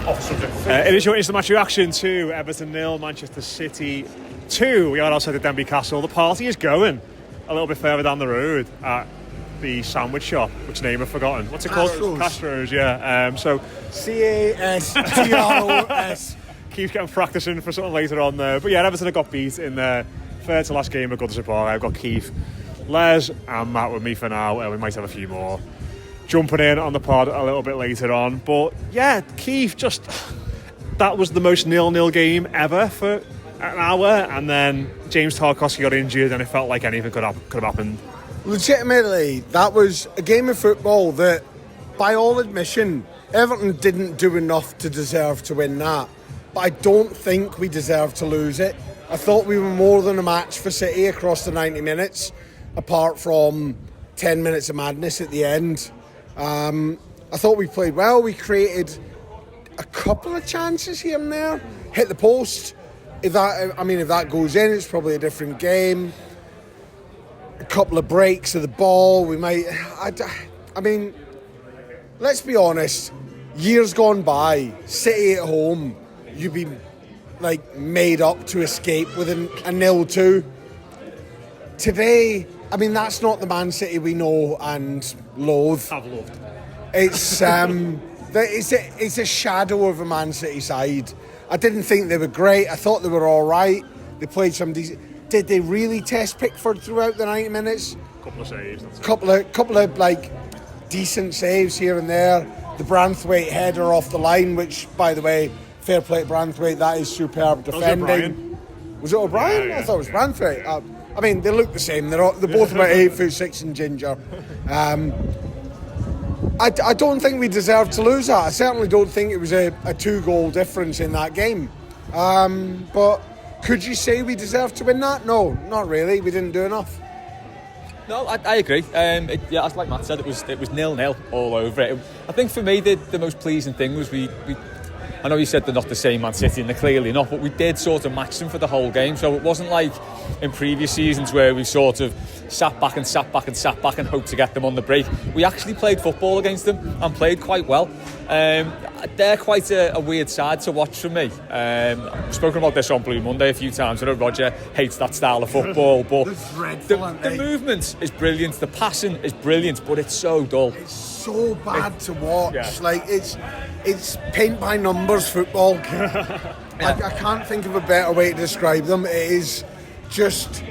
Off subject. It is your instant match reaction to Everton 0, Manchester City 2. We are outside the Denby Castle. The party is going a little bit further down the road at the sandwich shop, which name I've forgotten. What's it called? Castro's, yeah. So Castro's. Keeps getting practicing for something later on there. But yeah, Everton have got beat in the third to last game of Goodison Park. I've got Keith, Les and Matt with me for now. We might have a few more jumping in on the pod a little bit later on. But yeah, Keith, that was the most 0-0 game ever for an hour, and then James Tarkowski got injured and it felt like anything could have happened. Legitimately, that was a game of football that, by all admission, Everton didn't do enough to deserve to win that. But I don't think we deserved to lose it. I thought we were more than a match for City across the 90 minutes, apart from 10 minutes of madness at the end. I thought we played well. We created a couple of chances here and there. Hit the post. If that goes in, it's probably a different game. A couple of breaks of the ball. We might... let's be honest. Years gone by, City at home, you'd be made up to escape with a 0-2. Today, that's not the Man City we know and loathe. I've loved. It's it's a shadow of a Man City side. I didn't think they were great. I thought they were all right. They played some decent. Did they really test Pickford throughout the 90 minutes? Couple of saves. Couple of decent saves here and there. The Branthwaite header off the line, which, by the way, fair play to Branthwaite, that is superb defending. Was it O'Brien? Yeah. I thought it was Branthwaite. They look the same. They're both about 8'6" and ginger. I don't think we deserved to lose that. I certainly don't think it was a 2-goal difference in that game. But could you say we deserved to win that? No, not really. We didn't do enough. No, I agree. As like Matt said, it was 0-0 all over it. I think for me the most pleasing thing was we I know you said they're not the same Man City, and they're clearly not, but we did sort of match them for the whole game. So it wasn't like in previous seasons where we sort of sat back and hoped to get them on the break. We actually played football against them and played quite well. They're quite a weird side to watch for me. I've spoken about this on Blue Monday a few times. I know Roger hates that style of football, but the movement is brilliant, the passing is brilliant, but it's so dull. It's so bad to watch. Yeah. It's paint by numbers football. I can't think of a better way to describe them. It is just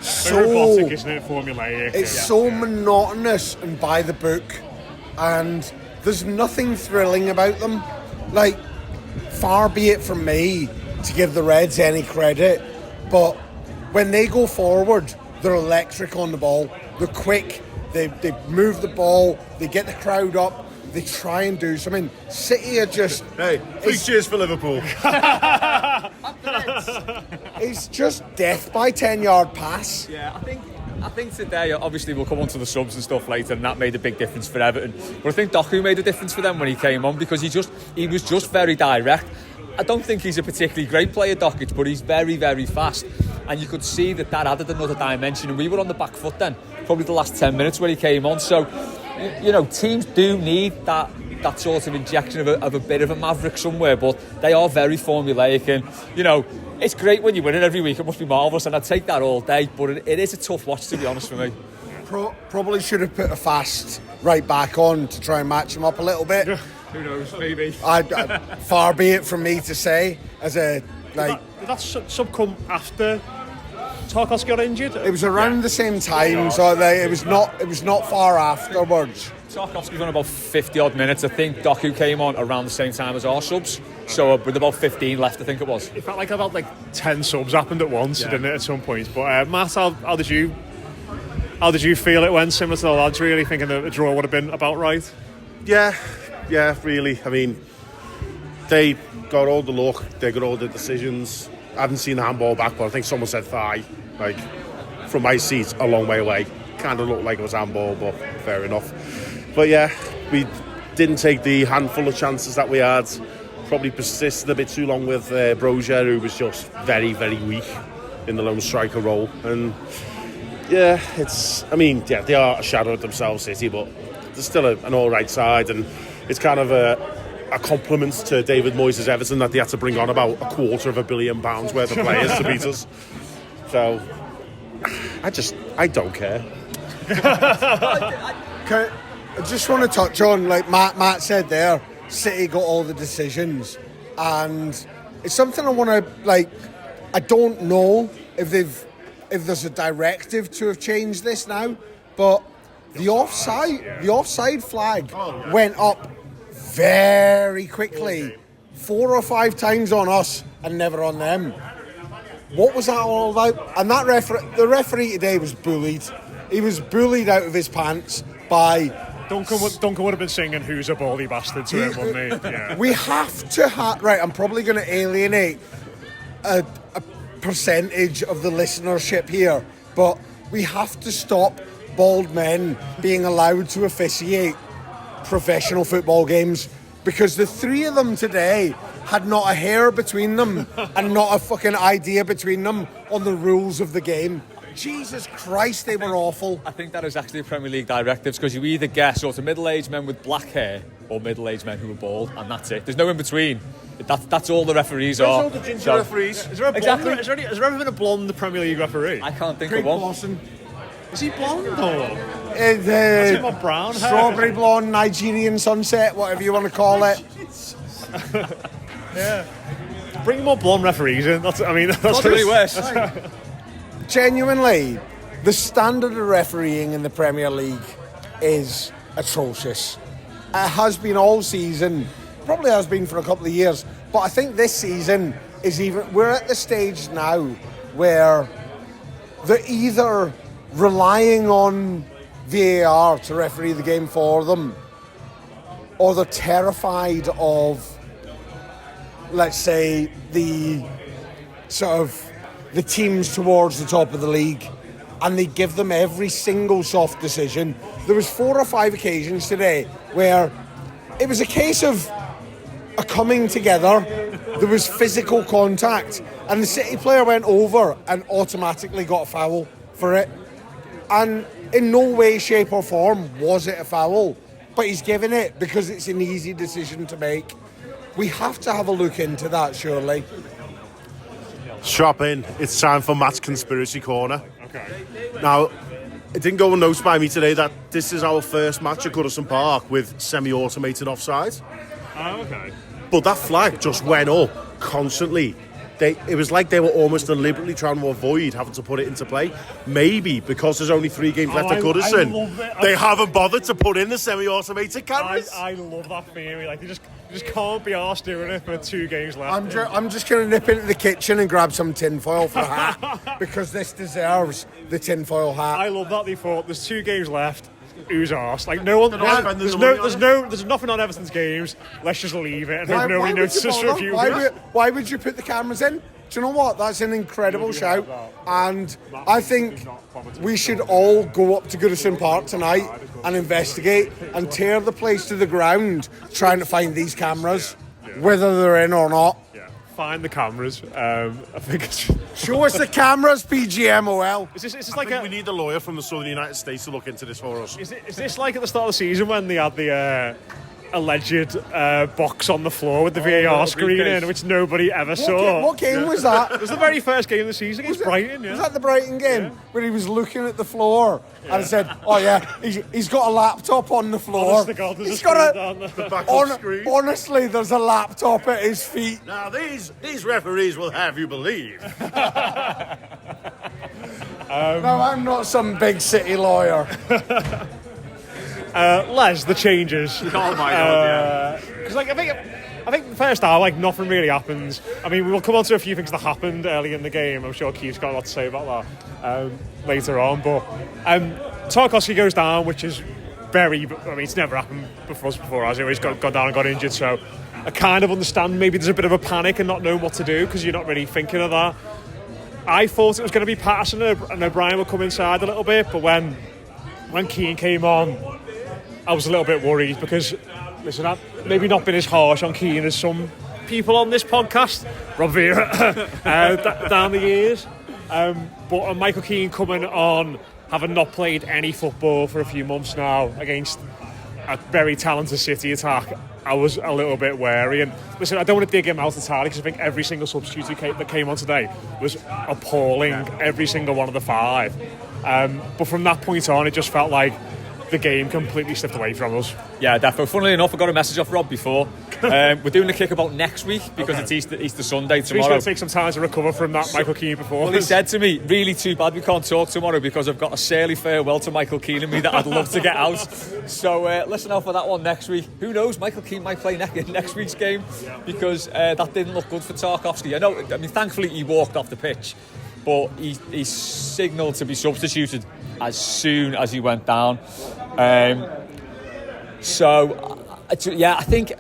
so robotic, isn't it? Formulaic. It's so monotonous and by the book, and there's nothing thrilling about them. Far be it from me to give the Reds any credit, but when they go forward, they're electric on the ball. They're quick. They move the ball. They get the crowd up. They try and do something. City are just... Hey, please cheers for Liverpool. It's just death by 10-yard pass. Yeah, I think today, obviously we'll come on to the subs and stuff later, and that made a big difference for Everton. But I think Doku made a difference for them when he came on, because he was just very direct. I don't think he's a particularly great player, Dokic, but he's very, very fast. And you could see that added another dimension. And we were on the back foot then, probably the last 10 minutes when he came on. So, teams do need that sort of injection of a bit of a maverick somewhere, but they are very formulaic. And, it's great when you win it every week. It must be marvellous, and I'd take that all day. But it is a tough watch, to be honest, for me. Probably should have put a fast right back on to try and match him up a little bit. Who knows, maybe. Far be it from me to say, as a... Did that sub come after Tarkowski got injured? It was around the same time, so it was not far afterwards. Tarkowski was on about 50 odd minutes. I think Doku came on around the same time as our subs, so with about 15 left, I think it was. It felt like about 10 subs happened at once, didn't it, at some point? But Matt, how did you feel it went? Similar to the lads, really thinking that a draw would have been about right? Yeah, really. They got all the luck, they got all the decisions. I haven't seen the handball back, but I think someone said thigh. From my seat, a long way away. Kind of looked like it was handball, but fair enough. But yeah, we didn't take the handful of chances that we had. Probably persisted a bit too long with Broja, who was just very, very weak in the lone striker role. And yeah, they are a shadow of themselves, City, but they're still an all right side, and it's kind of a compliment to David Moyes' Everton that they had to bring on about £250 million worth of players to beat us. So I don't care. I just want to touch on, like Matt said there, City got all the decisions, and it's something I want to, like, I don't know if there's a directive to have changed this now, but the offside flag went up very quickly, 4 or 5 times on us and never on them. What was that all about? And that the referee today was bullied. He was bullied out of his pants by... Duncan would have been singing "Who's a baldy bastard" to him, wouldn't he? Yeah. We have to right, I'm probably going to alienate a percentage of the listenership here, but we have to stop bald men being allowed to officiate professional football games, because the 3 of them today had not a hair between them and not a fucking idea between them on the rules of the game. Jesus Christ, they were awful. I think that is actually Premier League directives, because you either get sort of middle-aged men with black hair or middle-aged men who are bald, and that's it. There's no in between. That's all the referees are. All the ginger referees. Is there a blonde, has there ever been a blonde Premier League referee? I can't think Craig of one. Lawson. Is he blonde or? The him on brown hair? strawberry blonde, Nigerian sunset, whatever you want to call it. Yeah. Bring more blonde referees in. That's Really worse. Genuinely, the standard of refereeing in the Premier League is atrocious. It has been all season, probably has been for a couple of years, but I think this season we're at the stage now where they're either relying on VAR to referee the game for them, or they're terrified of, let's say, the sort of the teams towards the top of the league, and they give them every single soft decision. There was 4 or 5 occasions today where it was a case of a coming together. There was physical contact, and the City player went over and automatically got a foul for it. And in no way, shape or form was it a foul, but he's given it because it's an easy decision to make. We have to have a look into that, surely. Strap in. It's time for Matt's Conspiracy Corner. Okay. Now, it didn't go unnoticed by me today that this is our first match at Goodison Park with semi-automated offside. Oh, okay. But that flag just went up constantly. It was like they were almost deliberately trying to avoid having to put it into play. Maybe because there's only 3 games left at Goodison, they haven't bothered to put in the semi-automated cameras. I love that theory. Like, they just can't be arsed doing it for 2 games left. I'm just going to nip into the kitchen and grab some tinfoil for a hat because this deserves the tinfoil hat. I love that they thought there's 2 games left. Who's arsed? Like, no one. There's nothing on Everton's games. Let's just leave it and hope nobody notices for a few weeks. Why would you put the cameras in? Do you know what? That's an incredible shout, and I think we should all go up to Goodison Park tonight and investigate and tear the place to the ground, trying to find these cameras, whether they're in or not. Find the cameras. I think it's... Show us the cameras, PGMOL. Is this I like think we need a lawyer from the southern United States to look into this for us. Is this like at the start of the season when they had the alleged box on the floor with the VAR screen in, which nobody ever saw? What game was that? It was the very first game of the season against Brighton. Was that the Brighton game where he was looking at the floor and said, "Oh yeah, he's got a laptop on the floor." Honest to God, there's he's a got screen down there. The backup screen. Honestly, there's a laptop at his feet. Now these referees will have you believe. No, I'm not some big city lawyer. Les, the changes. Oh my God, Because I think the first hour, like, nothing really happens. I mean, we'll come on to a few things that happened early in the game. I'm sure Keith's got a lot to say about that later on. But Tarkowski goes down, which is it's never happened before, has it? He's gone down and got injured. So I kind of understand maybe there's a bit of a panic and not knowing what to do because you're not really thinking of that. I thought it was going to be Patterson and O'Brien would come inside a little bit, but when Keane came on, I was a little bit worried because, listen, I've maybe not been as harsh on Keane as some people on this podcast, Rob Vera, down the years. But Michael Keane coming on, having not played any football for a few months now against a very talented City attack, I was a little bit wary. And listen, I don't want to dig him out entirely because I think every single substitute that came on today was appalling, every single one of the 5. But from that point on, it just felt like the game completely slipped away from us. Yeah, definitely. Funnily enough, I got a message off Rob before. We're doing the kickabout next week because it's Easter Sunday tomorrow. So he's going to take some time to recover from that Michael Keane performance. Well, he said to me, really too bad we can't talk tomorrow because I've got a surly farewell to Michael Keane and me that I'd love to get out. So listen out for that one next week. Who knows, Michael Keane might play next week's game because that didn't look good for Tarkowski. I mean, thankfully he walked off the pitch, but he signalled to be substituted as soon as he went down. I think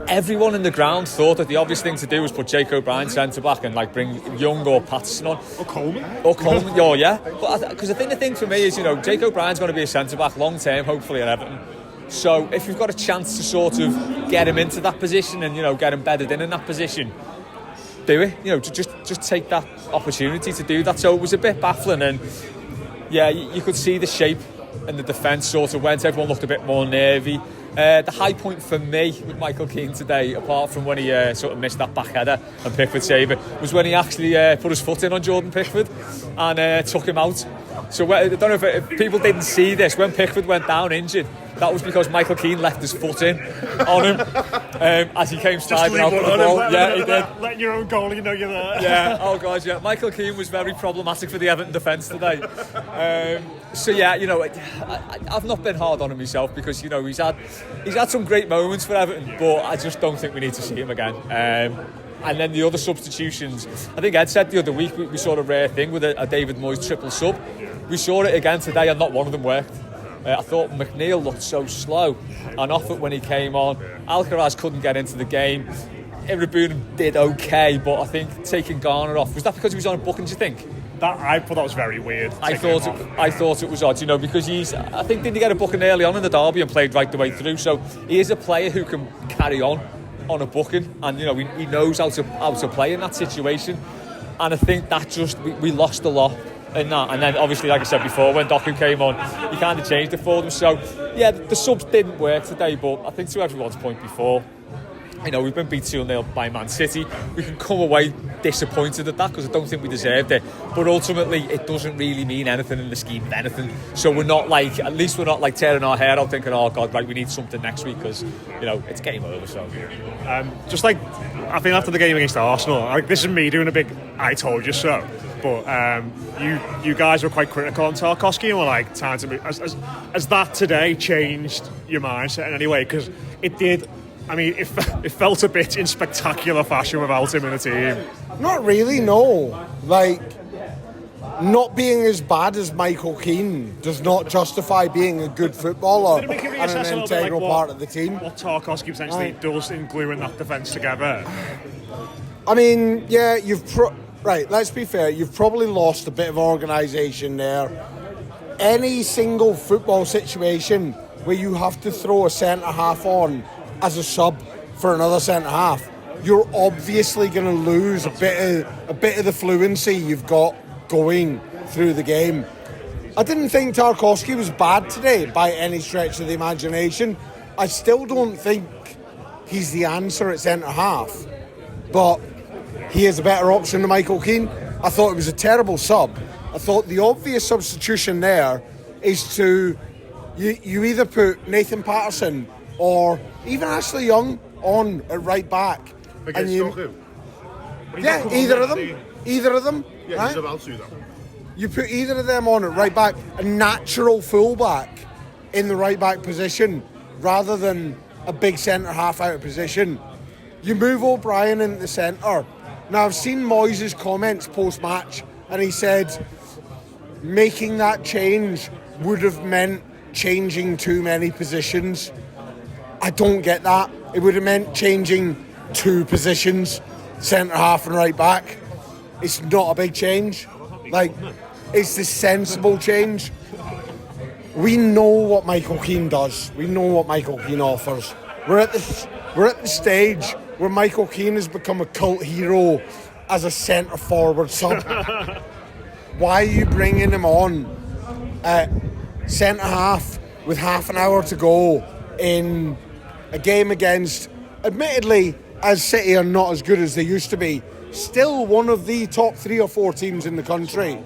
everyone in the ground thought that the obvious thing to do was put Jake O'Brien centre back and like bring Young or Patterson on. Or Coleman, yeah. But because I think the thing for me is, Jake O'Brien's going to be a centre back long term, hopefully at Everton. So if you've got a chance to sort of get him into that position and get him bedded in that position, do it. Just take that opportunity to do that. So it was a bit baffling, and yeah, you could see the shape and the defence sort of went. Everyone looked a bit more nervy. The high point for me with Michael Keane today, apart from when he sort of missed that back header and Pickford saved it, was when he actually put his foot in on Jordan Pickford and took him out. So I don't know if people didn't see this. When Pickford went down injured, that was because Michael Keane left his foot in on him as he came sliding out for the ball. Yeah, he did. Letting your own goalie know you're there. Yeah, oh God, yeah. Michael Keane was very problematic for the Everton defence today. So yeah, I've not been hard on him myself because he's had some great moments for Everton, but I just don't think we need to see him again. And then the other substitutions, I think Ed said the other week we saw a rare thing with a David Moyes triple sub. We saw it again today and not one of them worked. I thought McNeil looked so slow and off it when he came on. Alcaraz couldn't get into the game. Irabun did okay, but I think taking Garner off, was that because he was on a booking, do you think? I thought that was very weird. I thought it was odd, because I think didn't he get a booking early on in the derby and played right the way through, so he is a player who can carry on a booking, and he knows how to play in that situation, and I think that just we lost a lot in that. And then obviously, like I said before, when Doku came on, he kind of changed it for them. So yeah, the subs didn't work today, but I think to everyone's point before, we've been beat 2-0 by Man City. We can come away disappointed at that because I don't think we deserved it. But ultimately, it doesn't really mean anything in the scheme of anything. So we're not tearing our hair out thinking, oh God, right, we need something next week because, it's game over. So just like, I think after the game against Arsenal, this is me doing a big I told you so. But you guys were quite critical on Tarkowski and were like, time to move. Has that today changed your mindset in any way? Because it did. I mean, it felt a bit in spectacular fashion without him in the team. Not really, no. Not being as bad as Michael Keane does not justify being a good footballer and an integral part of the team. What Tarkowski potentially does in gluing that defence together. I mean, yeah, right, let's be fair, you've probably lost a bit of organisation there. Any single football situation where you have to throw a centre-half on as a sub for another centre-half, you're obviously going to lose a bit of the fluency you've got going through the game. I didn't think Tarkowski was bad today by any stretch of the imagination. I still don't think he's the answer at centre-half, but he is a better option than Michael Keane. I thought it was a terrible sub. I thought the obvious substitution there is to you either put Nathan Patterson or even Ashley Young on at right back. Against Doku? Yeah, either of them. Yeah, right? he's about to though. You put either of them on at right back, a natural fullback in the right back position, rather than a big centre half out of position. You move O'Brien into the centre. Now I've seen Moyes' comments post match, and he said making that change would have meant changing too many positions. I don't get that. It would have meant changing 2 positions, centre half and right back. It's not a big change. It's the sensible change. We know what Michael Keane does. We know what Michael Keane offers. We're at the stage where Michael Keane has become a cult hero as a centre forward sub. Why are you bringing him on at centre half with half an hour to go in a game against admittedly, as City are not as good as they used to be, still one of the top 3 or 4 teams in the country,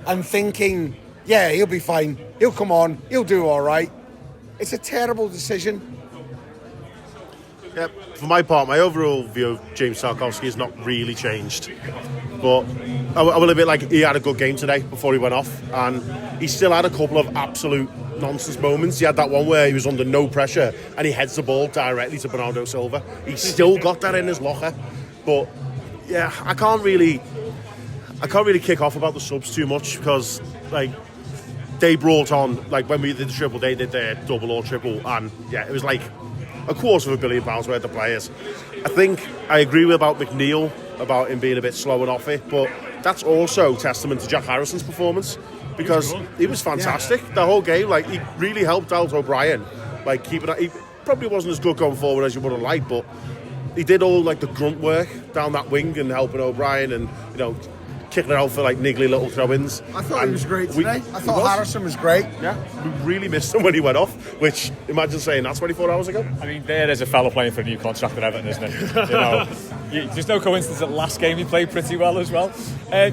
and thinking, yeah, he'll be fine, he'll come on, he'll do all right. It's a terrible decision. Yeah, for my part, my overall view of James Tarkowski has not really changed. But I will admit, like, he had a good game today before he went off, and he still had a couple of absolute nonsense moments. He had that one where he was under no pressure and he heads the ball directly to Bernardo Silva. He still got that in his locker. But yeah, I can't really kick off about the subs too much, because like they brought on, like when we did the triple, they did their double or triple, and yeah, it was like £250 million worth of players. I think I agree with about McNeil, about him being a bit slow and off it, but that's also testament to Jack Harrison's performance, because he was fantastic the whole game. Like, he really helped out O'Brien, like keeping it. He probably wasn't as good going forward as you would have liked, but he did all like the grunt work down that wing and helping O'Brien, and kicking it out for like niggly little throw-ins. I thought he was great today. I thought Harrison was great. Yeah, we really missed him when he went off, which, imagine saying that 24 hours ago. I mean, there is a fellow playing for a new contract at Everton, isn't it? There's no coincidence that last game he played pretty well as well.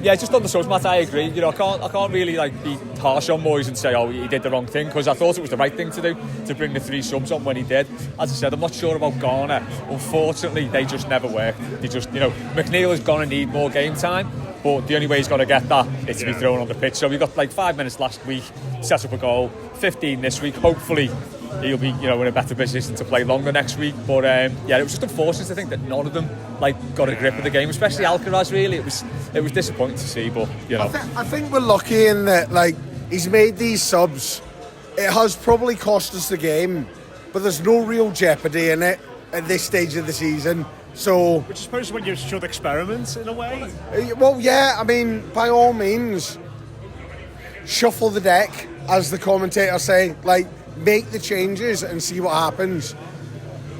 Just on the subs, Matt, I agree. I can't really be harsh on Moyes and say, he did the wrong thing, because I thought it was the right thing to do, to bring the 3 subs on when he did. As I said, I'm not sure about Garner. Unfortunately, they just never worked. They just, McNeil is going to need more game time, but the only way he's going to get that is to be thrown on the pitch. So we got like 5 minutes last week, set up a goal, 15 this week. Hopefully he'll be in a better position to play longer next week. But it was just unfortunate to think that none of them got a grip of the game, especially Alcaraz. Really, it was disappointing to see. But I think we're lucky in that he's made these subs. It has probably cost us the game, but there's no real jeopardy in it at this stage of the season. So, which I suppose when you should experiment in a way. Well, yeah, I mean, by all means, shuffle the deck, as the commentators say. Make the changes and see what happens.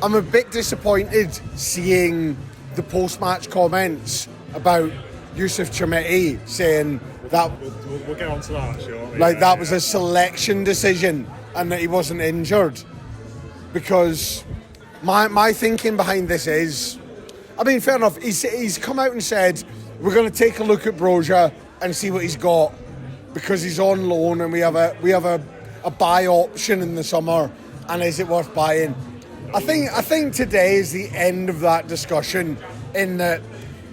I'm a bit disappointed seeing the post-match comments about Yusuf Chermiti saying that we'll get onto that, sure. That was a selection decision and that he wasn't injured. Because my thinking behind this is, I mean, fair enough. He's come out and said we're going to take a look at Broja and see what he's got, because he's on loan and we have a buy option in the summer, and is it worth buying? I think today is the end of that discussion, in that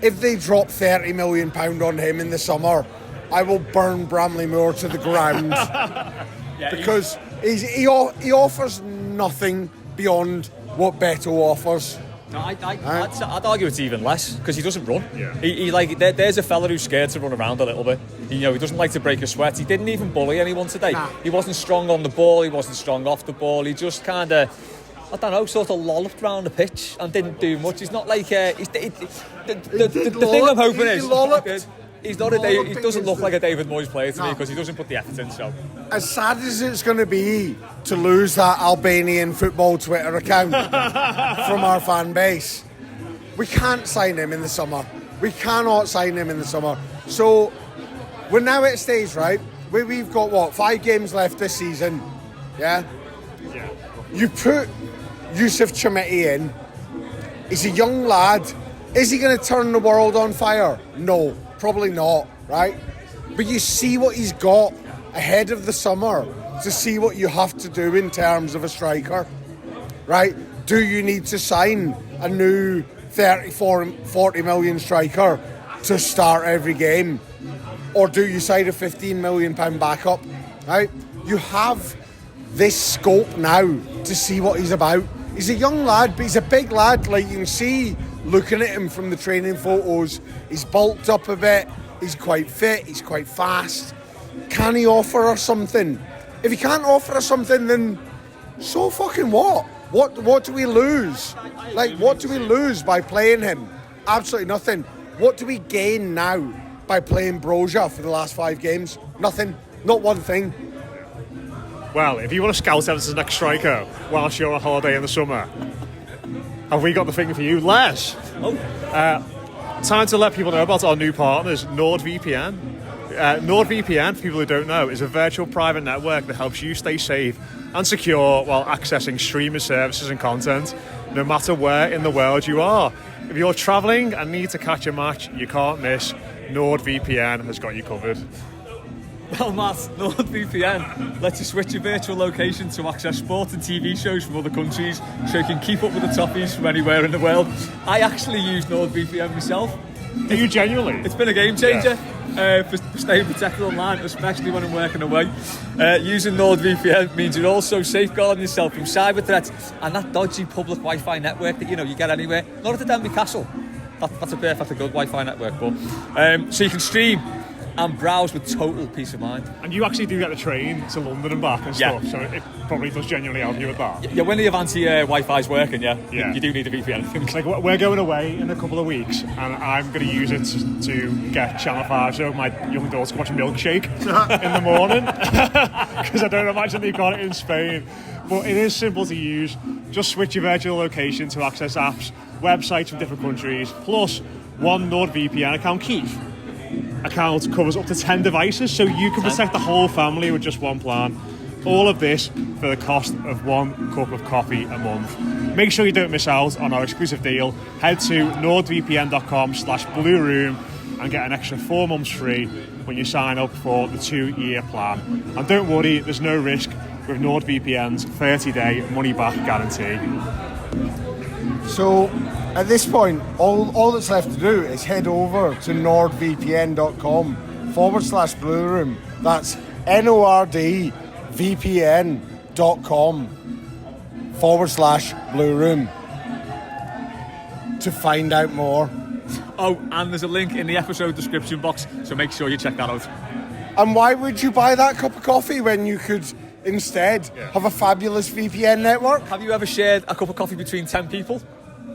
if they drop £30 million on him in the summer, I will burn Bramley Moor to the ground. Because he offers nothing beyond what Beto offers. No, I'd argue it's even less, because he doesn't run. Yeah. There's a fella who's scared to run around a little bit. He doesn't like to break a sweat. He didn't even bully anyone today. Nah. He wasn't strong on the ball. He wasn't strong off the ball. He just kind of, sort of lolloped around the pitch and didn't do much. He's not like the thing I'm hoping is he doesn't look like a David Moyes player to me, because he doesn't put the effort in. So, as sad as it's going to be to lose that Albanian football Twitter account from our fan base, we can't sign him in the summer. We cannot sign him in the summer. So we're now at a stage, right, where we've got 5 games left this season. Yeah. You put Yusuf Chermiti in. He's a young lad. Is he going to turn the world on fire? No. Probably not, right? But you see what he's got ahead of the summer to see what you have to do in terms of a striker, right? Do you need to sign a new 40 million striker to start every game? Or do you sign a £15 million backup, right? You have this scope now to see what he's about. He's a young lad, but he's a big lad. You can see, looking at him from the training photos, he's bulked up a bit, he's quite fit, he's quite fast. Can he offer us something? If he can't offer us something, then so fucking what? What do we lose? What do we lose by playing him? Absolutely nothing. What do we gain now by playing Broja for the last 5 games? Nothing. Not one thing. Well, if you want to scout Everton's next striker whilst you're on holiday in the summer, have we got the thing for you, Les? Time to let people know about our new partners, NordVPN. NordVPN, for people who don't know, is a virtual private network that helps you stay safe and secure while accessing streaming services and content. no matter where in the world you are. If you're travelling and need to catch a match you can't miss, NordVPN has got you covered. Well, Matt, NordVPN lets you switch your virtual location to access sport and TV shows from other countries, so you can keep up with the Toffees from anywhere in the world. I actually use NordVPN myself. Do you genuinely? It's been a game changer for staying protected online, especially when I'm working away. Using NordVPN means you're also safeguarding yourself from cyber threats and that dodgy public Wi-Fi network that you get anywhere. Not at the Denby Castle. That's a perfectly good Wi-Fi network, but so you can stream and browse with total peace of mind. And you actually do get the train to London and back and stuff, so it probably does genuinely help you with that. Yeah, when the Avanti Wi-Fi's working, Yeah. you do need a VPN. Like, we're going away in a couple of weeks, and I'm going to use it to get Channel 5 so my young daughter can watch a milkshake in the morning, because I don't imagine they've got it in Spain. But it is simple to use. Just switch your virtual location to access apps, websites from different countries, plus one NordVPN account. Keith account covers up to 10 devices, so you can protect the whole family with just one plan. All of this for the cost of one cup of coffee a month. Make sure you don't miss out on our exclusive deal. Head to nordvpn.com/blueroom and get an extra 4 months free when you sign up for the 2-year plan. And don't worry, there's no risk with NordVPN's 30-day money-back guarantee. So at this point, all that's left to do is head over to nordvpn.com/blueroom. That's nordvpn.com/blueroom to find out more. Oh, and there's a link in the episode description box, so make sure you check that out. And why would you buy that cup of coffee when you could instead have a fabulous VPN network? Have you ever shared a cup of coffee between 10 people?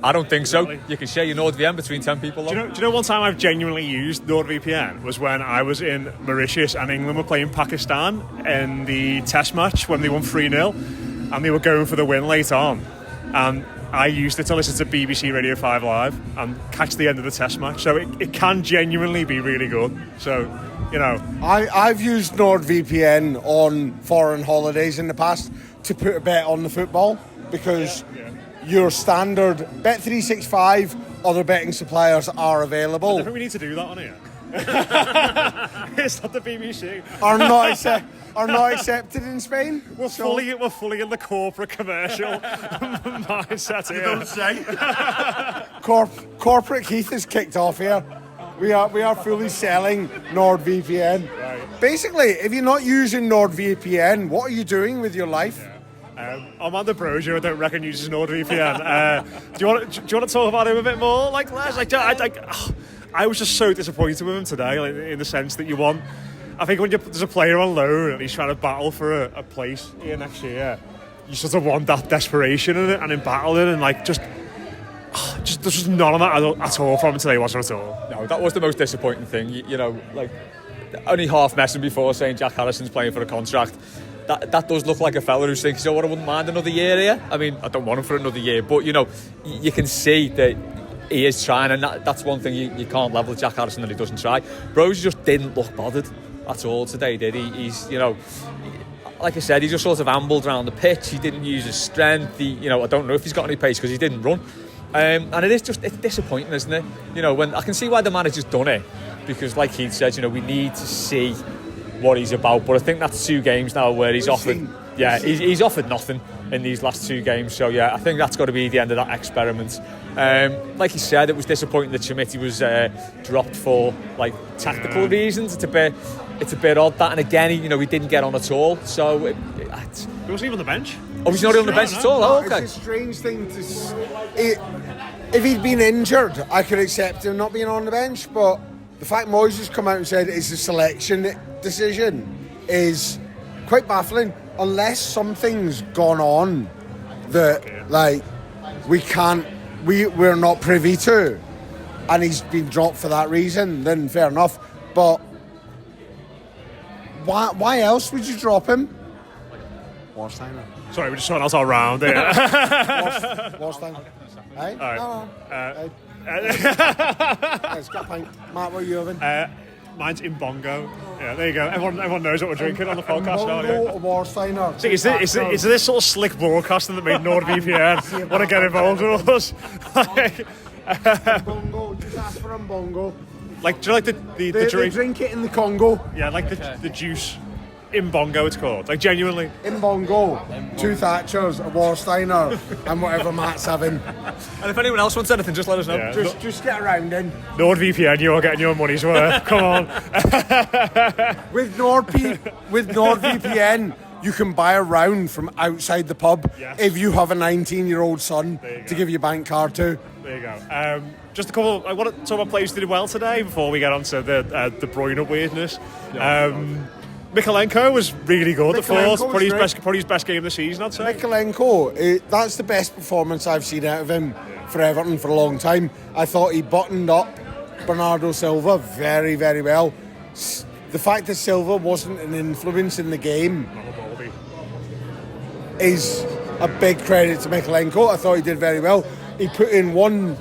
I don't think so. You can share your NordVPN between 10 people. Do you know one time I've genuinely used NordVPN was when I was in Mauritius and England were playing Pakistan in the test match when they won 3-0 and they were going for the win late on. And I used it to listen to BBC Radio 5 Live and catch the end of the test match. So it can genuinely be really good. So, I've used NordVPN on foreign holidays in the past to put a bet on the football because your standard Bet365 other betting suppliers are available. I think we need to do that on here. It's not the BBC. Are not accepted in Spain. We're fully in the corporate commercial mindset here. You don't say. Corporate Keith has kicked off here. We are fully selling NordVPN. Right. Basically, if you're not using NordVPN, what are you doing with your life? I'm on the Broja. I don't reckon uses NordVPN. Do you want to talk about him a bit more? Like Les, I was just so disappointed with him today, in the sense that I think when there's a player on loan and he's trying to battle for a place here next year, you sort of want that desperation in it and in battling and there's just none of that at all from him today, wasn't it at all? No, that was the most disappointing thing. Only half messing before saying Jack Harrison's playing for a contract. That does look like a fella who's thinking, I wouldn't mind another year here. I mean, I don't want him for another year, but you can see that he is trying, and that's one thing you can't level Jack Harrison that he doesn't try. Broja just didn't look bothered at all today, did he? He's, like I said, he just sort of ambled around the pitch. He didn't use his strength. I don't know if he's got any pace because he didn't run. And it's disappointing, isn't it? When I can see why the manager's done it, because like Keith said, we need to see what he's about. But I think that's 2 games now where he's offered nothing in these last 2 games. So I think that's got to be the end of that experiment. Like he said, it was disappointing that Chimiti was dropped for tactical reasons. It's a bit odd that, and again, he didn't get on at all. So He wasn't even on the bench. Oh, he's not on the bench at all. Oh, okay. It's a strange thing to. If he'd been injured, I could accept him not being on the bench. But the fact Moyes has come out and said it's a selection decision is quite baffling. Unless something's gone on that we're not privy to, and he's been dropped for that reason, then fair enough. But why else would you drop him? Warsteiner. Sorry, we're just sorting out our round here. Warsteiner. Hey? All right. No. It's got a pint. Matt, what are you having? Mine's in bongo. Yeah, there you go. Everyone knows what we're drinking on the podcast now. Bongo, Yeah. a Warsteiner. See, is this sort of slick broadcasting that made NordVPN want to get involved with us? Bongo, just ask for a bongo. Like, do you like the They drink? drink it in the Congo. Yeah, like the juice in bongo. It's called. Like genuinely. In bongo, 2 Thatchers, a Warsteiner, and whatever Matt's having. And if anyone else wants anything, just let us know. Yeah. Just get around in. NordVPN, you're getting your money's worth. Come on. With NordVPN, you can buy a round from outside the pub if you have a 19-year-old son to give your bank card to. There you go. Just a couple. I want to talk about players who did well today before we get on to the Bruyne weirdness. Mikalenko was really good at fourth. Probably his best game of the season, I'd say. Mikalenko, that's the best performance I've seen out of him for Everton for a long time. I thought he buttoned up Bernardo Silva very, very well. The fact that Silva wasn't an influence in the game is a big credit to Mikalenko. I thought he did very well. He put in one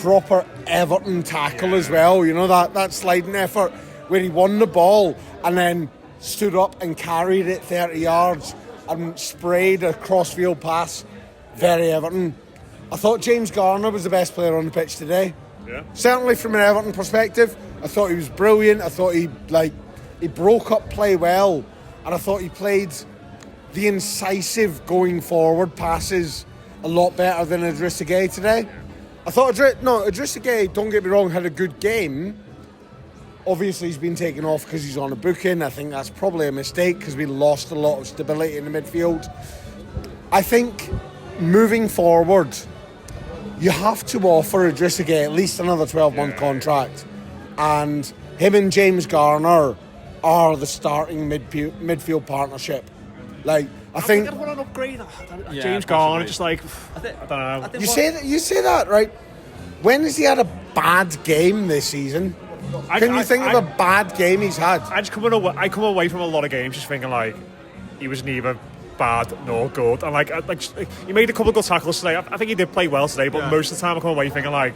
proper Everton tackle as well, you know, that sliding effort where he won the ball and then stood up and carried it 30 yards and sprayed a crossfield pass. Very Everton. I thought James Garner was the best player on the pitch today. Yeah. Certainly from an Everton perspective, I thought he was brilliant. I thought he broke up play well, and I thought he played the incisive going forward passes a lot better than Idrissa Gueye today. I thought Idrissa Gueye, don't get me wrong, had a good game. Obviously he's been taken off because he's on a booking. I think that's probably a mistake because we lost a lot of stability in the midfield. I think moving forward, you have to offer Idrissa Gueye at least another 12-month contract, and him and James Garner are the starting midfield partnership. Like, I think I'd want an upgrade. Yeah, James Garner, just like I don't know. you say that right. When has he had a bad game this season? Can you think of a bad game he's had? I come away from a lot of games just thinking like he was neither bad nor good, and like he made a couple of good tackles today. I think he did play well today, but most of the time I come away thinking like,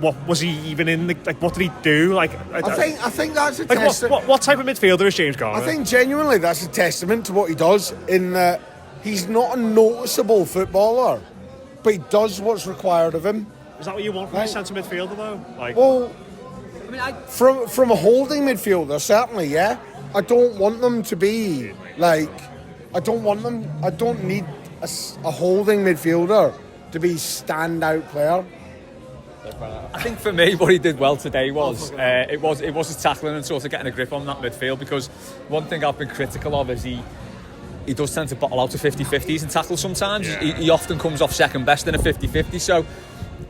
what was he even in? What did he do? Like, I think that's a like testament. what type of midfielder is James Garner? I think genuinely that's a testament to what he does. In that he's not a noticeable footballer, but he does what's required of him. Is that what you want from a centre midfielder though? Like, well, from a holding midfielder, certainly, yeah. I don't want them to be like. I don't need a holding midfielder to be standout player. I think for me, what he did well today was it was his tackling and sort of getting a grip on that midfield, because one thing I've been critical of is he does tend to bottle out to 50-50s and tackle sometimes. Yeah. He often comes off second best in a 50-50, so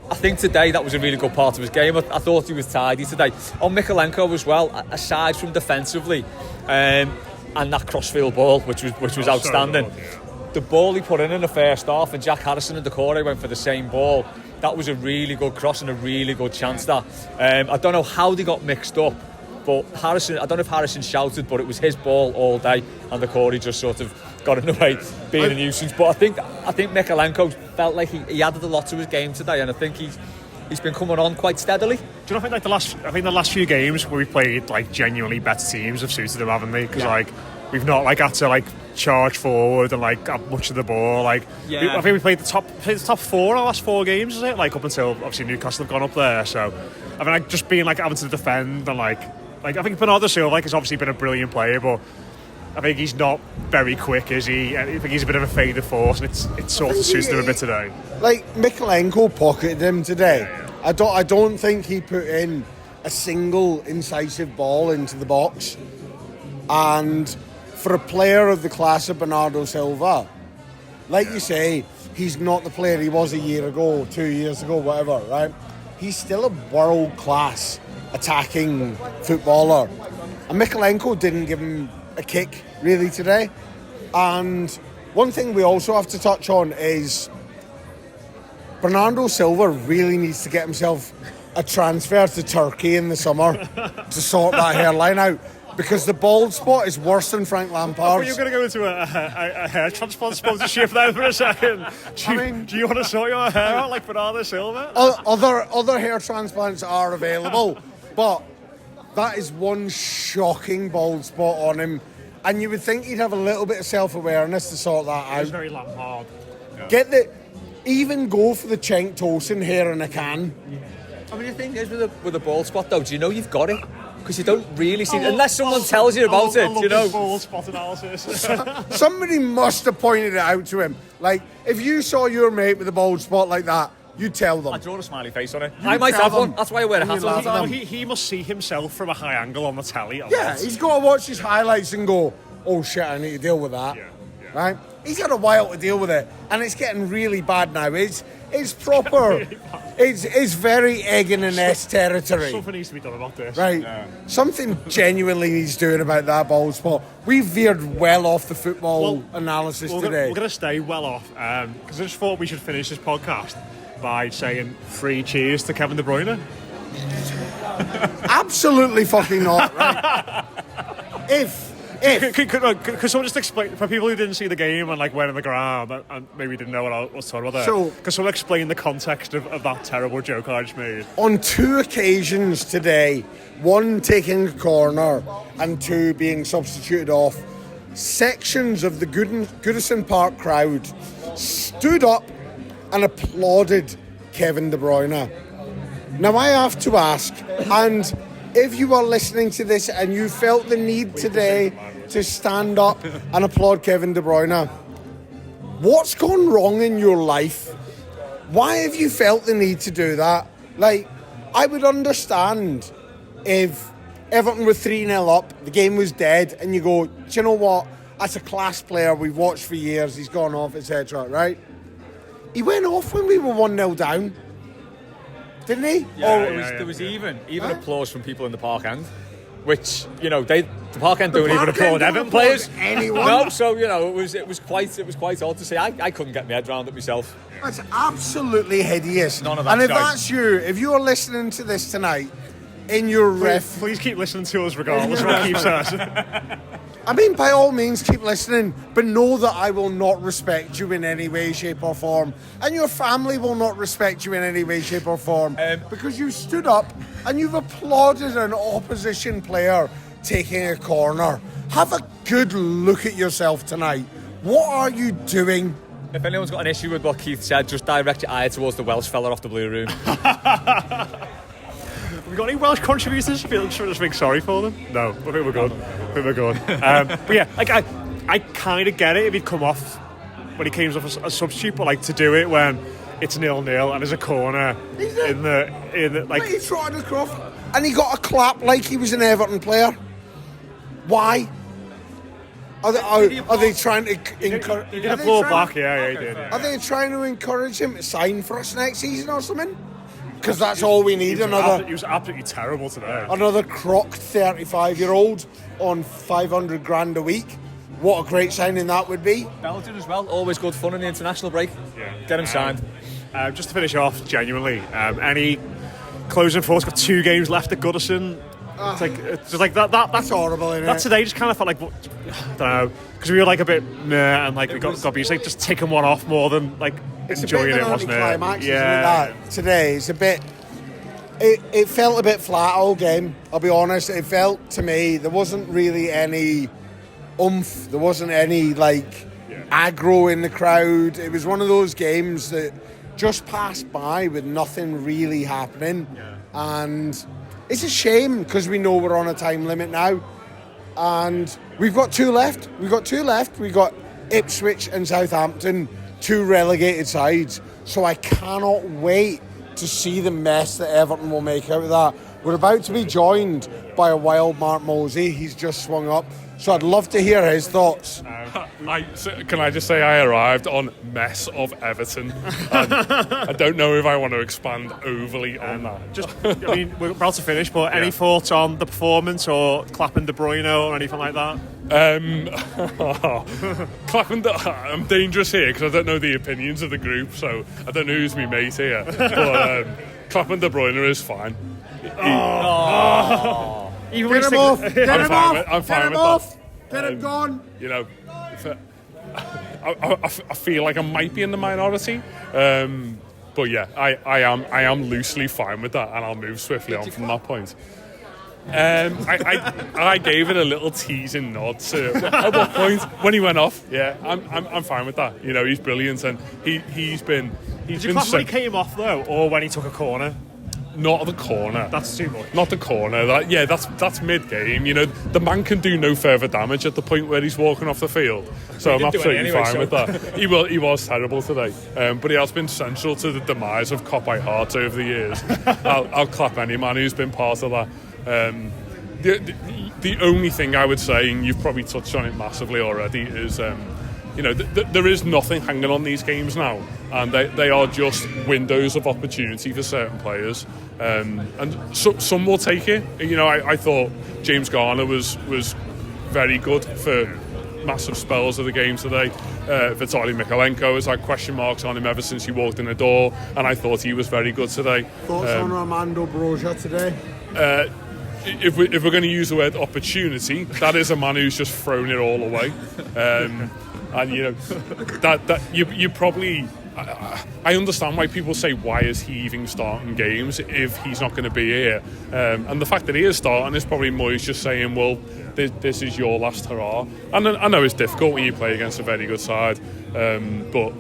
I think today that was a really good part of his game. I thought he was tidy today. On Mikalenko as well, aside from defensively and that crossfield ball, which was outstanding. So good, yeah. The ball he put in the first half, and Jack Harrison and Decore went for the same ball. That was a really good cross and a really good chance. That I don't know how they got mixed up, but Harrison, I don't know if Harrison shouted, but it was his ball all day, and Decore just sort of got in the way, being a nuisance. But I think Mikalenko felt like he added a lot to his game today, and I think he's been coming on quite steadily. Do you know, I think the last few games where we played like genuinely better teams have suited him, haven't they? Because like we've not like had to like charge forward and like have much of the ball. Like I think we played the top 4 in the last 4 games, is it? Like up until obviously Newcastle have gone up there. So I mean, like just being like having to defend and like I think Bernardo Silva has obviously been a brilliant player, but I think he's not very quick, is he? I think he's a bit of a faded force, and it sort of suits him a bit today. Like Mikalenko pocketed him today. Yeah. I don't think he put in a single incisive ball into the box. And for a player of the class of Bernardo Silva, like you say, he's not the player he was a year ago, 2 years ago, whatever, right? He's still a world-class attacking footballer. And Mikalenko didn't give him a kick, really, today. And one thing we also have to touch on is Bernardo Silva really needs to get himself a transfer to Turkey in the summer to sort that hairline out, because the bald spot is worse than Frank Lampard's. You're going to go into a hair transplant sponsorship there for a second. Do you want to sort your hair out like Bernardo Silva? Other hair transplants are available, but that is one shocking bald spot on him. And you would think he'd have a little bit of self-awareness to sort that out. It's very Lampard. Even go for the Cenk Tosin hair in a can. I mean, the thing is with a bald spot, though, do you know you've got it? Because you don't really see it, unless someone tells you about it, you know. Bald spot analysis. Somebody must have pointed it out to him. Like, if you saw your mate with a bald spot like that, you tell them. I draw a smiley face on it. I might have one. That's why I wear a hat all the time. He must see himself from a high angle on the telly. Yeah, he's got to watch his highlights and go, oh shit, I need to deal with that. Yeah. Right? He's had a while to deal with it, and it's getting really bad now. It's proper. It's very egg in an S territory. Something needs to be done about this. Right. Yeah. Something genuinely needs doing about that bald spot. We veered well off the football analysis today. We're going to stay well off, because I just thought we should finish this podcast by saying 3 cheers to Kevin De Bruyne. Absolutely fucking not, right? Could someone just explain, for people who didn't see the game and like went in the ground and maybe didn't know what I was talking about there, could someone explain the context of that terrible joke I just made? On 2 occasions today, 1 taking a corner and 2 being substituted off, sections of the Goodison Park crowd stood up and applauded Kevin De Bruyne. Now I have to ask, and if you are listening to this and you felt the need today to stand up and applaud Kevin De Bruyne, what's gone wrong in your life? Why have you felt the need to do that? Like, I would understand if Everton were 3-0 up, the game was dead, and you go, do you know what? That's a class player we've watched for years, he's gone off, etc., right? He went off when we were 1-0 down. Didn't he? There was even applause from people in the park end, which, you know, the park end don't even applaud Everton players. Anyone? No, so, you know, it was quite odd to say. I couldn't get my head around it myself. That's absolutely hideous. None of that. And if that's you, if you're listening to this tonight, in your please keep listening to us regardless of what keeps us. I mean, by all means, keep listening, but know that I will not respect you in any way, shape or form. And your family will not respect you in any way, shape or form. Because you stood up and you've applauded an opposition player taking a corner. Have a good look at yourself tonight. What are you doing? If anyone's got an issue with what Keith said, just direct your eye towards the Welsh fella off the Blue Room. Have we got any Welsh contributors? Should we just make sorry for them? No, I think we're good. But yeah, like I kind of get it if he'd come off when he came off as a substitute, but like to do it when it's 0-0 and there's a corner in the like he trotted across and he got a clap like he was an Everton player. Why? Are they trying to encourage? He did applaud back. Yeah, he did. Yeah. Are they trying to encourage him to sign for us next season or something? Because that's all we need. He was absolutely terrible today. Another crocked 35-year-old on 500 grand a week. What a great signing that would be. Belgian as well. Always good fun in the international break. Yeah. Get him signed. Just to finish off, genuinely, any closing thoughts? Got 2 games left at Goodison. It's just like that. That's horrible, isn't it? That today just kind of felt like, I don't know, because we were like a bit meh, and like we got to be like just taking one off more than like enjoying it, wasn't it? Yeah. Isn't it, that today it's a bit. It felt a bit flat all game. I'll be honest. It felt to me there wasn't really any oomph. There wasn't any aggro in the crowd. It was one of those games that just passed by with nothing really happening, and it's a shame because we know we're on a time limit now, and we've got 2 left. We've got Ipswich and Southampton, 2 relegated sides. So I cannot wait to see the mess that Everton will make out of that. We're about to be joined by a wild Mark Mosey. He's just swung up. So I'd love to hear his thoughts. Can I just say I arrived on mess of Everton. I don't know if I want to expand overly on that. I mean, we're about to finish, but any thoughts on the performance or clapping De Bruyne or anything like that? I'm dangerous here because I don't know the opinions of the group, so I don't know who's my mate here. But clapping De Bruyne is fine. Get him off! I'm fine with that. Get him gone! You know, I feel like I might be in the minority, but yeah, I am loosely fine with that, and I'll move swiftly on from that point. I gave it a little teasing nod to at what point when he went off. Yeah, I'm fine with that. You know, he's brilliant, and he's been. Did you clap when he came off though, or when he took a corner? Not the corner. That's too much. Not the corner. That's mid-game. You know, the man can do no further damage at the point where he's walking off the field. So I'm absolutely fine with that. He was terrible today, but he has been central to the demise of Cop by Heart over the years. I'll clap any man who's been part of that. The only thing I would say, and you've probably touched on it massively already, is there is nothing hanging on these games now, and they are just windows of opportunity for certain players, and some will take it. You know, I thought James Garner was very good for massive spells of the game today. Vitaly Mikalenko has had question marks on him ever since he walked in the door, and I thought he was very good today. Thoughts on Armando Broja today? If we're going to use the word opportunity, that is a man who's just thrown it all away. And you know that you probably. I understand why people say, why is he even starting games if he's not going to be here? And the fact that he is starting is probably Moyes just saying, well, this is your last hurrah. And I know it's difficult when you play against a very good side, but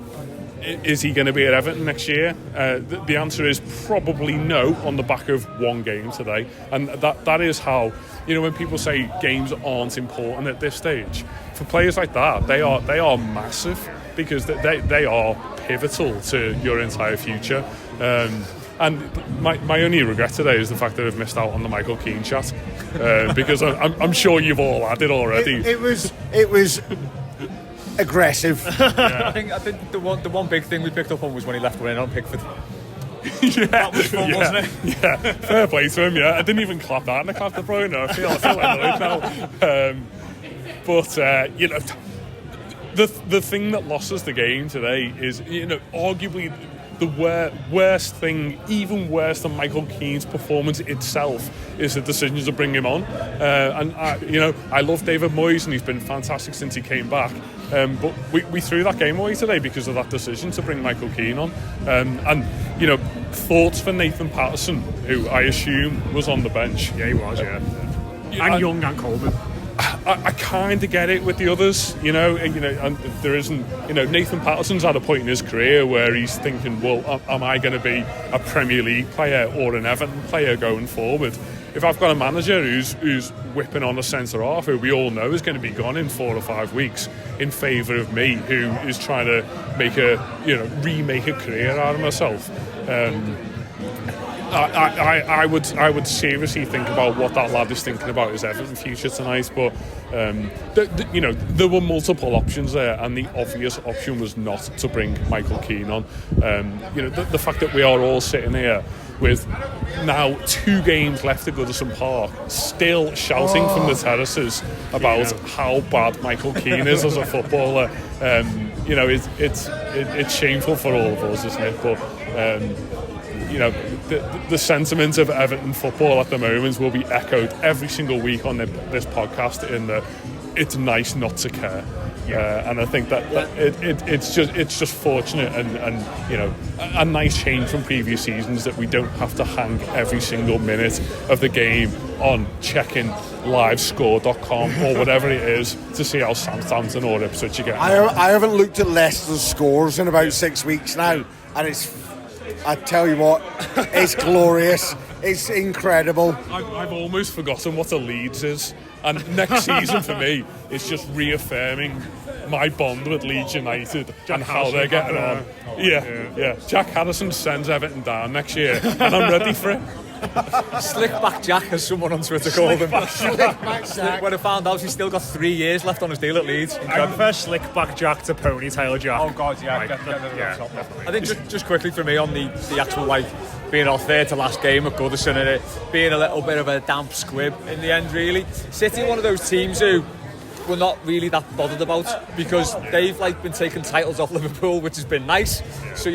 is he going to be at Everton next year? The answer is probably no, on the back of one game today. And that is how, you know, when people say games aren't important at this stage, for players like that, they are massive, because they are pivotal to your entire future. And my only regret today is the fact that I've missed out on the Michael Keane chat, because I'm sure you've all had it already. It was aggressive. Yeah. I think the one big thing we picked up on was when he left Wayne on Pickford. Yeah, that was fun, wasn't it? Yeah, fair play to him. Yeah, I didn't even clap that, and I clapped the Broja. I feel annoyed now. But you know, the thing that lost us the game today is, you know, arguably the worst thing, even worse than Michael Keane's performance itself, is the decision to bring him on. And I love David Moyes, and he's been fantastic since he came back. But we threw that game away today because of that decision to bring Michael Keane on. And you know, thoughts for Nathan Patterson, who I assume was on the bench. Yeah, he was. And Young and Coleman. I kind of get it with the others, and there isn't, Nathan Patterson's at a point in his career where he's thinking, well, am I going to be a Premier League player or an Everton player going forward? If I've got a manager who's whipping on a centre half who we all know is going to be gone in 4 or 5 weeks in favour of me, who is trying to remake a career out of myself, I would seriously think about what that lad is thinking about his Everton future tonight. But there were multiple options there, and the obvious option was not to bring Michael Keane on. The fact that we are all sitting here with now 2 games left at Goodison Park, still shouting from the terraces about how bad Michael Keane is as a footballer, it's shameful for all of us, isn't it? But the sentiment of Everton football at the moment will be echoed every single week on this podcast in the it's nice not to care. And I think that it's just fortunate and a nice change from previous seasons that we don't have to hang every single minute of the game on checking livescore.com or whatever it is to see how Southampton or Ipswich are getting. I haven't looked at Leicester's scores in about 6 weeks now, and I tell you what, it's glorious. It's incredible. I've almost forgotten what a Leeds is. And next season for me, it's just reaffirming my bond with Leeds United and how they're getting on. Yeah. Jack Harrison sends Everton down next year, and I'm ready for it. Slickback Jack, as someone on Twitter called him. When I found out he's still got 3 years left on his deal at Leeds. I prefer Slickback Jack to Ponytail Jack. Oh God, yeah, definitely. I think just quickly for me on the actual being our third to last game at Goodison and it being a little bit of a damp squib in the end, really. City are one of those teams who we're not really that bothered about because they've been taking titles off Liverpool, which has been nice. So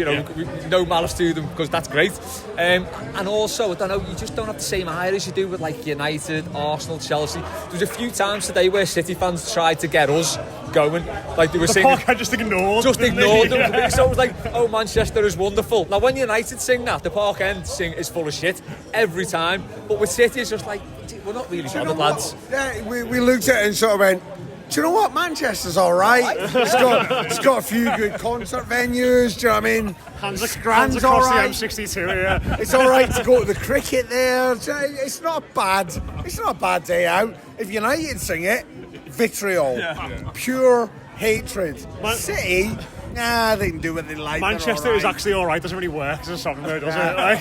no malice to them because that's great. And also, I don't know, you just don't have the same ire as you do with United, Arsenal, Chelsea. There was a few times today where City fans tried to get us going. Like they were The singing, park just ignored them. Yeah. So it was like, oh, Manchester is wonderful. Now when United sing that, the Park End sing is full of shit every time. But with City, it's just like, we're not really bothered, lads. Yeah, we looked at it and sort of went, do you know what? Manchester's all right. It's got a few good concert venues. Do you know what I mean? Hands Strand's across all right. the M62, yeah. It's all right to go to the cricket there. It's not a bad day out. If United sing it, vitriol, pure hatred. City, they can do what they like. Manchester is actually all right. Doesn't really work as a song though, does it? Like,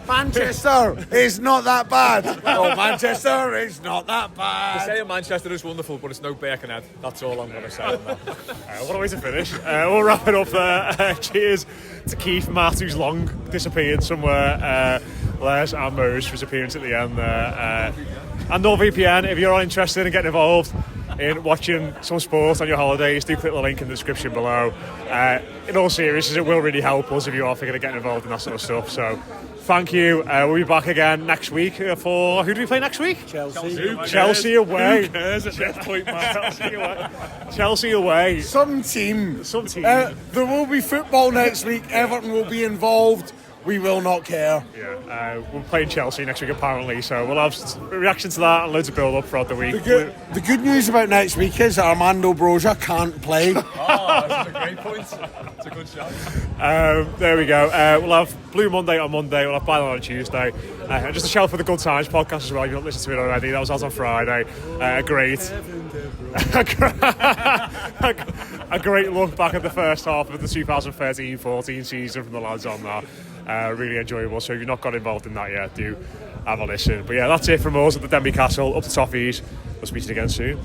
Manchester is not that bad. Oh, Manchester is not that They bad. say Manchester is wonderful, but it's no Birkenhead. That's all I'm going to say on that. what a way to finish. We'll wrap it up there. Cheers to Keith, Matt, who's long disappeared somewhere. Les and Mose for his appearance at the end there. And NordVPN, if you're interested in getting involved in watching some sport on your holidays, do click the link in the description below. In all seriousness, it will really help us if you are thinking of getting involved in that sort of stuff. So thank you. We'll be back again next week for... Who do we play next week? Chelsea away. Who cares at this point, man? Chelsea away. Some team. There will be football next week. Everton will be involved. We will not care. Yeah, we're playing Chelsea next week apparently, so we'll have a reaction to that and loads of build up throughout the week. The good news about next week is that Armando Broja can't play. That's a great point. That's a good shout. There we go. We'll have Blue Monday on Monday, we'll have Byline on Tuesday. Just a shout for the Good Times podcast as well, if you've not listened to it already. That was out on Friday. A great look back at the first half of the 2013-14 season from the lads on that. Really enjoyable, so if you've not got involved in that yet, do have a listen. But yeah, that's it from us at the Denby Castle, up to Toffees. We'll speak to you again soon.